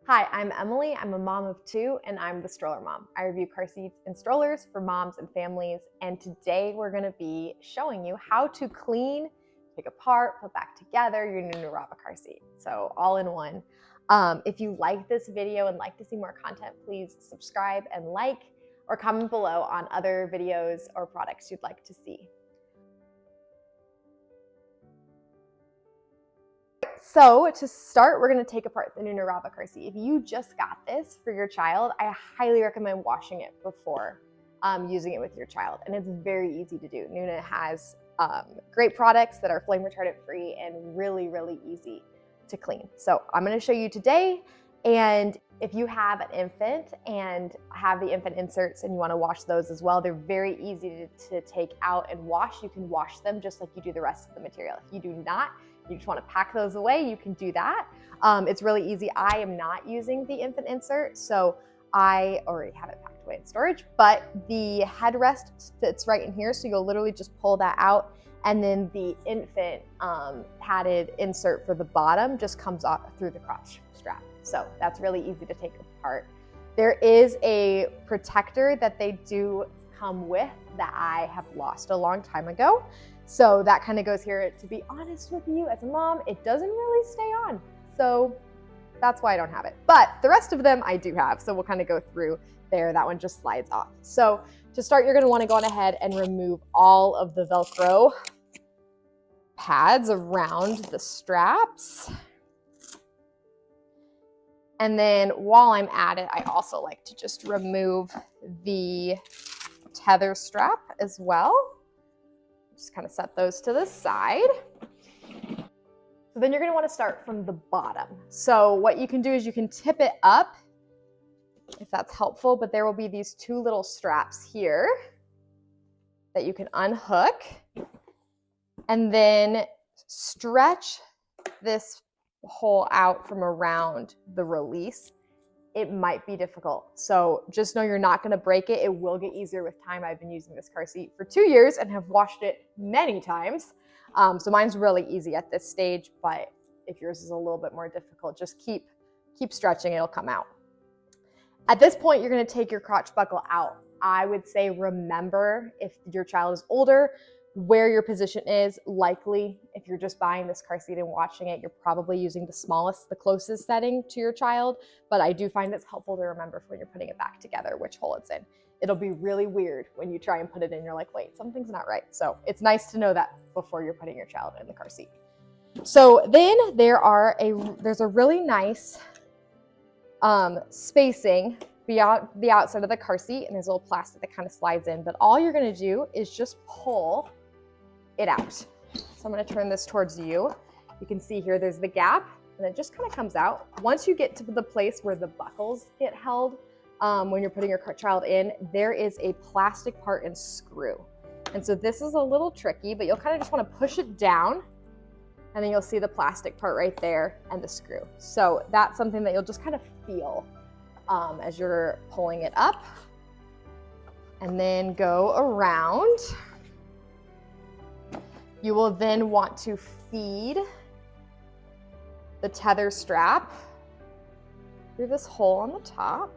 Hi, I'm Emily. I'm a mom of two, and I'm the stroller mom. I review car seats and strollers for moms and families, and today we're going to be showing you how to clean, take apart, put back together your Nuna RAVA car seat. So all in one. If you like this video and like to see more content, please subscribe and like, or comment below on other videos or products you'd like to see. So to start, we're going to take apart the Nuna RAVA car seat. If you just got this for your child, I highly recommend washing it before using it with your child. And it's very easy to do. Nuna has great products that are flame retardant free and really, really easy to clean. So I'm going to show you today. And if you have an infant and have the infant inserts and you want to wash those as well, they're very easy to take out and wash. You can wash them just like you do the rest of the material. If you do not, you just want to pack those away, you can do that. It's really easy. I am not using the infant insert, so I already have it packed away in storage, but the headrest fits right in here, so you'll literally just pull that out, and then the infant padded insert for the bottom just comes off through the crotch strap. So that's really easy to take apart. There is a protector that they do come with that I have lost a long time ago. So that kind of goes here. To be honest with you, as a mom, it doesn't really stay on. So that's why I don't have it. But the rest of them I do have. So we'll kind of go through there. That one just slides off. So to start, you're going to want to go on ahead and remove all of the Velcro pads around the straps. And then while I'm at it, I also like to just remove the tether strap as well. Just kind of set those to the side. So then you're going to want to start from the bottom. So what you can do is you can tip it up if that's helpful, but there will be these two little straps here that you can unhook and then stretch this hole out from around the release. It might be difficult. So just know you're not going to break it. It will get easier with time. I've been using this car seat for 2 years and have washed it many times. So mine's really easy at this stage, but if yours is a little bit more difficult, just keep stretching, it'll come out. At this point, you're going to take your crotch buckle out. I would say remember, if your child is older, where your position is. Likely, if you're just buying this car seat and watching it, you're probably using the closest setting to your child, but I do find it's helpful to remember when you're putting it back together which hole it's in. It'll be really weird when you try and put it in, you're like, wait, something's not right. So it's nice to know that before you're putting your child in the car seat. So then there's a really nice spacing beyond the outside of the car seat, and there's a little plastic that kind of slides in, but all you're going to do is just pull it out. So I'm going to turn this towards you. You can see here there's the gap, and it just kind of comes out. Once you get to the place where the buckles get held, when you're putting your child in, there is a plastic part and screw. And so this is a little tricky, but you'll kind of just want to push it down, and then you'll see the plastic part right there and the screw. So that's something that you'll just kind of feel as you're pulling it up, and then go around. You will then want to feed the tether strap through this hole on the top.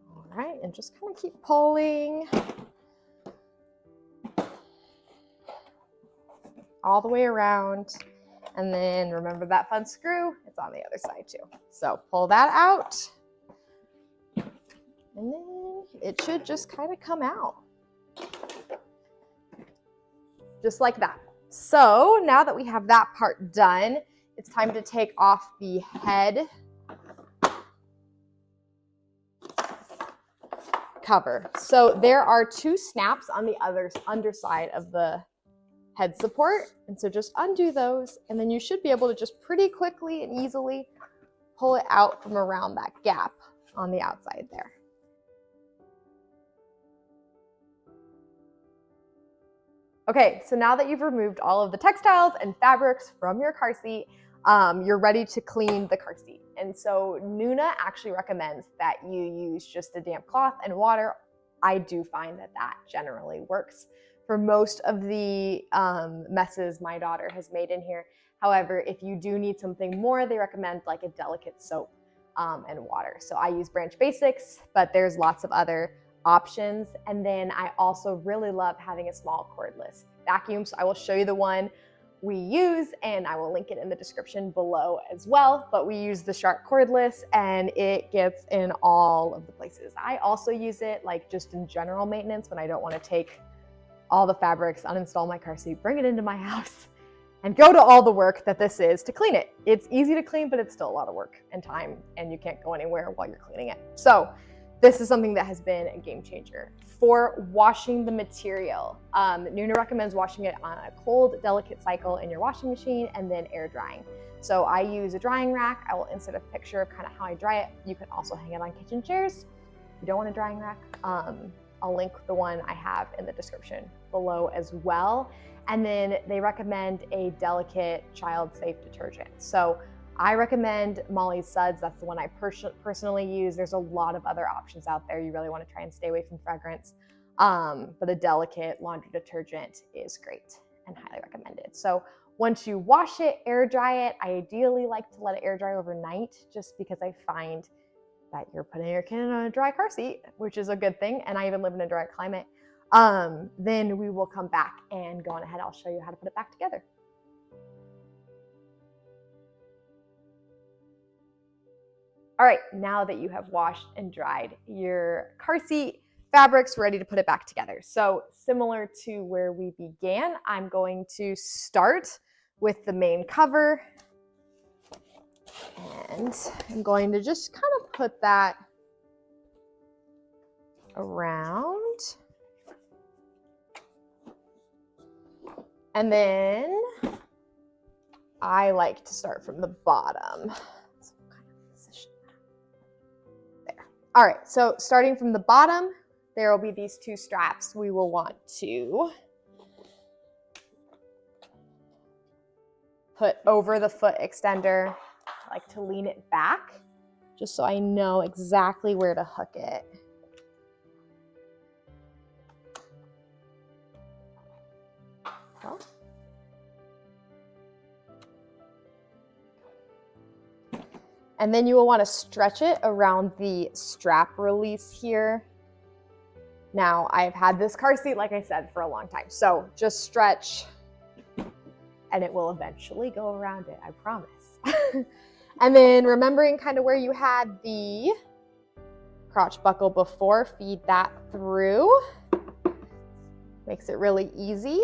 All right, and just kind of keep pulling all the way around. And then remember that fun screw, it's on the other side too. So pull that out, and then it should just kind of come out. Just like that. So now that we have that part done, it's time to take off the head cover. So there are two snaps on the underside of the head support, and so just undo those, and then you should be able to just pretty quickly and easily pull it out from around that gap on the outside there. Okay, so now that you've removed all of the textiles and fabrics from your car seat, you're ready to clean the car seat. And so Nuna actually recommends that you use just a damp cloth and water. I do find that that generally works for most of the messes my daughter has made in here. However, if you do need something more, they recommend like a delicate soap and water. So I use Branch Basics, but there's lots of other options. And then I also really love having a small cordless vacuum. So I will show you the one we use and I will link it in the description below as well. But we use the Shark cordless and it gets in all of the places. I also use it like just in general maintenance when I don't want to take all the fabrics, uninstall my car seat, bring it into my house and go to all the work that this is to clean it. It's easy to clean, but it's still a lot of work and time and you can't go anywhere while you're cleaning it. So this is something that has been a game changer. For washing the material, Nuna recommends washing it on a cold, delicate cycle in your washing machine and then air drying. So I use a drying rack. I will insert a picture of kind of how I dry it. You can also hang it on kitchen chairs. If you don't want a drying rack, I'll link the one I have in the description below as well. And then they recommend a delicate child-safe detergent. So I recommend Molly's Suds. That's the one I personally use. There's a lot of other options out there. You really want to try and stay away from fragrance. But the delicate laundry detergent is great and highly recommended. So once you wash it, air dry it. I ideally like to let it air dry overnight just because I find that you're putting your kid in a dry car seat, which is a good thing. And I even live in a dry climate. Then we will come back and go on ahead. I'll show you how to put it back together. All right, now that you have washed and dried your car seat fabrics, ready to put it back together. So similar to where we began, I'm going to start with the main cover. And I'm going to just kind of put that around. And then I like to start from the bottom. All right, so starting from the bottom, there will be these two straps we will want to put over the foot extender. I like to lean it back just so I know exactly where to hook it. So. And then you will want to stretch it around the strap release here. Now, I've had this car seat, like I said, for a long time. So just stretch and it will eventually go around it, I promise. And then remembering kind of where you had the crotch buckle before, feed that through. Makes it really easy.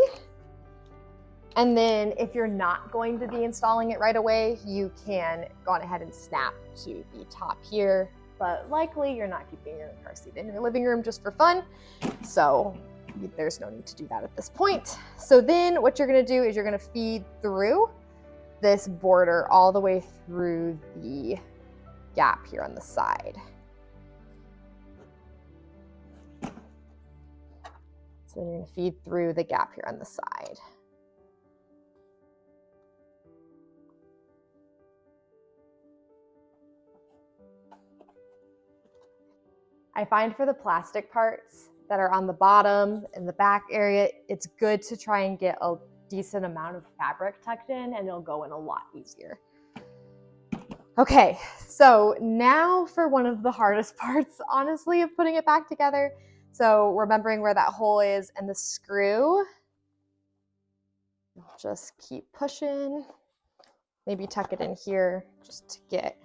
And then if you're not going to be installing it right away, you can go on ahead and snap to the top here, but likely you're not keeping your car seat in your living room just for fun. So there's no need to do that at this point. So then what you're gonna do is you're gonna feed through this border all the way through the gap here on the side. So then you're gonna feed through the gap here on the side. I find for the plastic parts that are on the bottom and the back area, it's good to try and get a decent amount of fabric tucked in and it'll go in a lot easier. Okay, so now for one of the hardest parts, honestly, of putting it back together. So remembering where that hole is and the screw, just keep pushing. Maybe tuck it in here just to get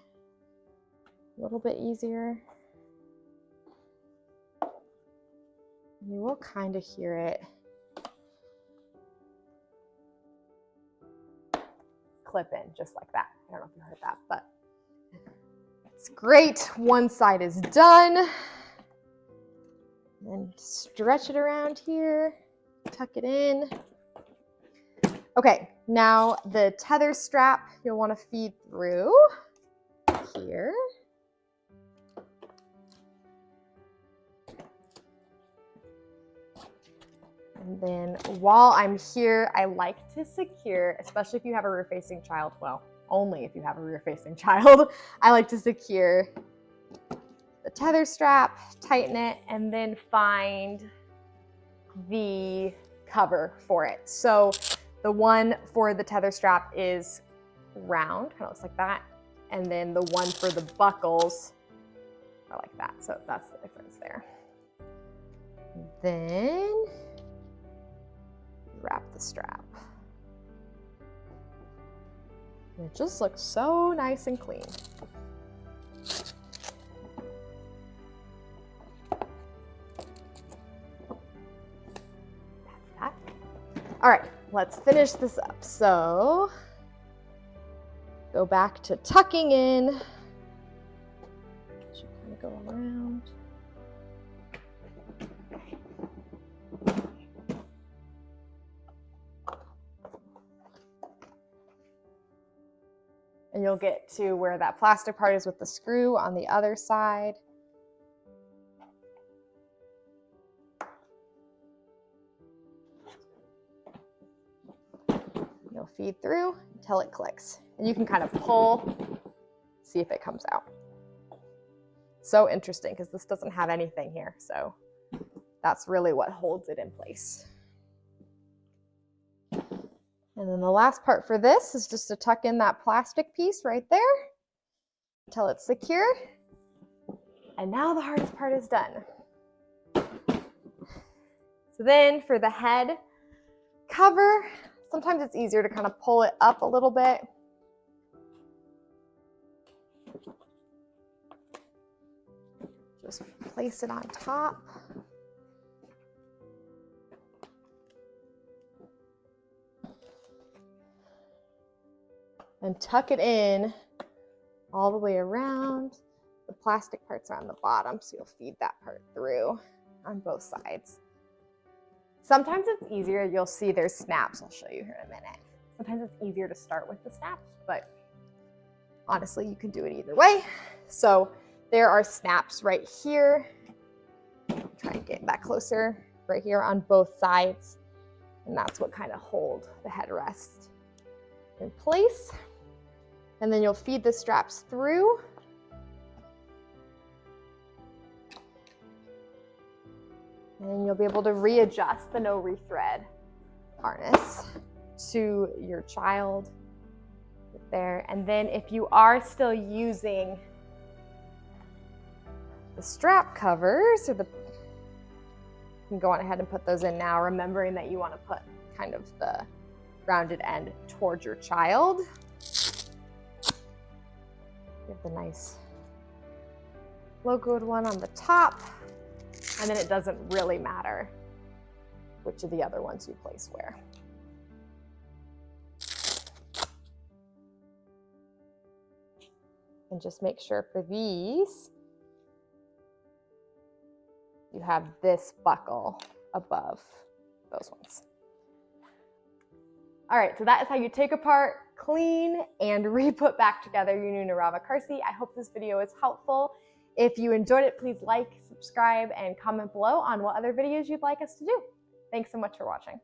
a little bit easier. You will kind of hear it clip in just like that. I don't know if you heard that, but it's great. One side is done. And stretch it around here, tuck it in. Okay, now the tether strap you'll want to feed through here. And then while I'm here, I like to secure, especially if you have a rear-facing child, well, only if you have a rear-facing child, I like to secure the tether strap, tighten it, and then find the cover for it. So the one for the tether strap is round, kind of looks like that. And then the one for the buckles are like that. So that's the difference there. Then wrap the strap. And it just looks so nice and clean. That's that. All right, let's finish this up. So go back to tucking in. Should kind of go around. And you'll get to where that plastic part is with the screw on the other side. You'll feed through until it clicks. And you can kind of pull, see if it comes out. So interesting because this doesn't have anything here. So that's really what holds it in place. And then the last part for this is just to tuck in that plastic piece right there until it's secure. And now the hardest part is done. So then for the head cover, sometimes it's easier to kind of pull it up a little bit. Just place it on top. And tuck it in all the way around. The plastic parts are on the bottom, so you'll feed that part through on both sides. Sometimes it's easier, you'll see there's snaps, I'll show you here in a minute. Sometimes it's easier to start with the snaps, but honestly, you can do it either way. So there are snaps right here. Try and get that closer, right here on both sides. And that's what kind of hold the headrest in place. And then you'll feed the straps through. And you'll be able to readjust the no rethread harness to your child there. And then if you are still using the strap covers, or you can go on ahead and put those in now, remembering that you want to put kind of the rounded end towards your child. You have the nice logoed one on the top, and then it doesn't really matter which of the other ones you place where. And just make sure for these, you have this buckle above those ones. All right, so that is how you take apart, clean, and re-put back together your Nuna RAVA car seat. I hope this video is helpful. If you enjoyed it, please like, subscribe, and comment below on what other videos you'd like us to do. Thanks so much for watching.